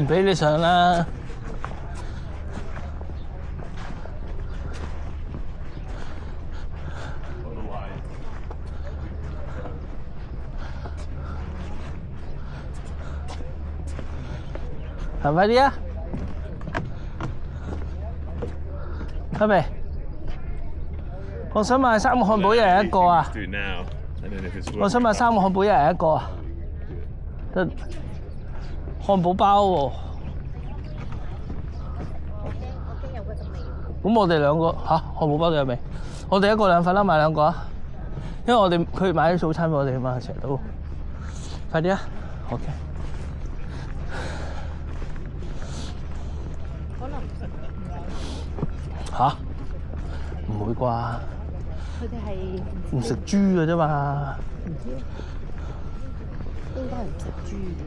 唔俾你上啦。行快啲啊！係咪？我想買3個漢堡一人一個啊！我想買3個漢堡一人一個啊！得漢堡包喎。咁我哋兩個嚇漢堡包都有味。我哋1個2份啦，買2個啊！因為佢買啲早餐俾我哋啊嘛，成日都。快啲啊 ！OK。嚇？唔會啩？佢哋係唔食豬嘅啫嘛。唔知，應該係唔食豬嘅。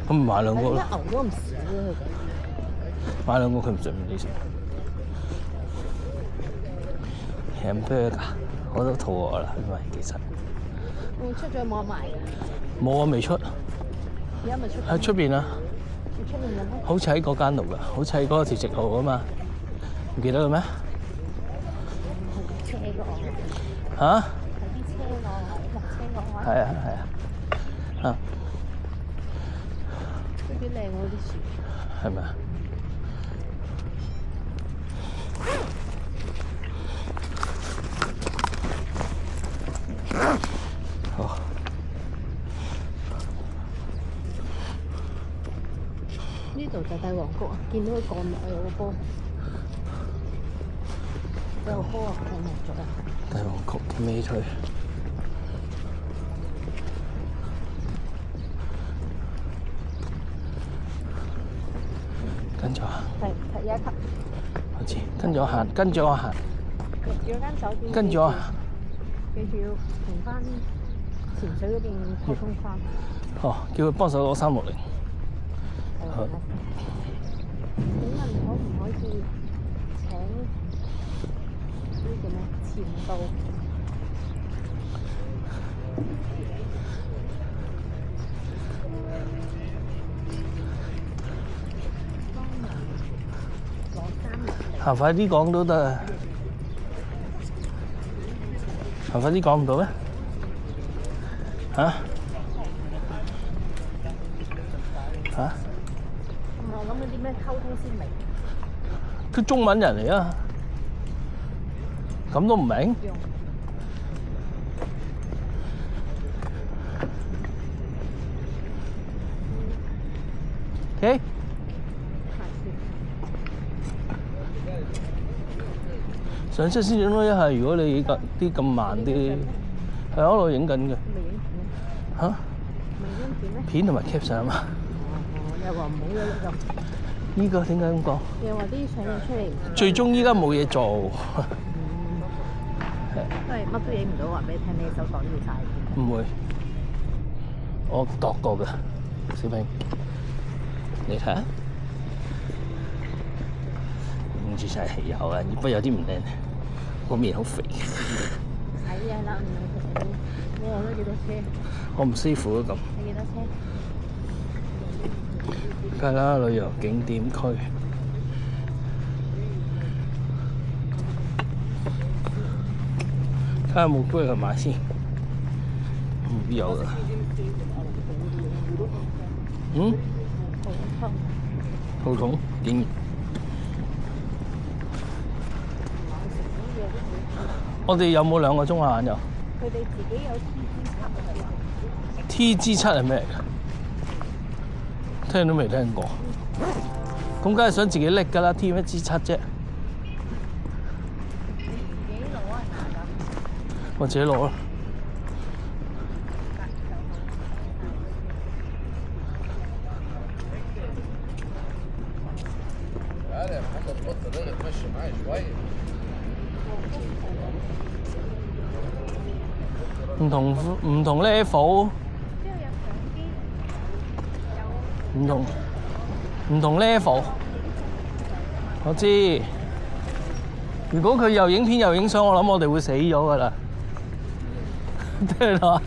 咁買2個咯。牛都唔少啊！佢哋買2個佢唔食，唔你食。hamburger 我都肚餓啦，因為其實。出咗冇得賣㗎？冇啊，未出。而家咪出？喺出邊啊？出面有咩？好似喺嗰間度㗎，好似喺嗰條直路啊嘛。唔記得啦咩？車嗰個。嚇？係啲車個落車個位。係啊係啊。啊。都幾靚喎啲樹。係咪啊？好。呢度就帝王谷啊！見到佢降落有個波。有個波啊！降落咗啊！帝王谷嘅尾退。跟住行。係1級。我知，跟住我行，跟住我行。入咗間酒店。跟住我行。記住要同翻潛水嗰邊溝通翻。哦，叫佢幫手攞360。好。請問可唔可以請呢叫咩前導？行快啲講都得啊！行快啲講唔到咩？嚇？嚇？我諗緊啲咩溝通先明？佢中文人嚟啊！咁都唔明？OK。上車先影多一下，如果你啲咁慢啲，係喺度影緊嘅。未影片嚇？未影片咩？片同埋 cap 相啊嘛。又話唔好嘅呢個。依個點解咁講？又話啲相影出嚟。最終依家冇嘢做。因為乜都影唔到，話俾你聽，你手擋住晒。唔會，我度過嘅，小平，你睇下，影住晒氣候啊！不過有啲唔靚，個面好肥。睇嘢啦，你攞咗幾多車？我唔師傅都咁。你幾多車？梗係啦，旅遊景點區。睇下有冇杯去買先。有啦。嗯？肚痛？竟然。我哋有冇2個鐘啊？晏晝？佢哋自己有 TG7 係咩嚟㗎？聽都未聽過。咁梗係想自己拎㗎啦，T1G7 啫。自己攞啊，嗱咁。我自己攞啦。唔同 level， 唔同 level， 我知。如果佢又影片又影相，我諗我哋會死咗㗎啦。聽到啊？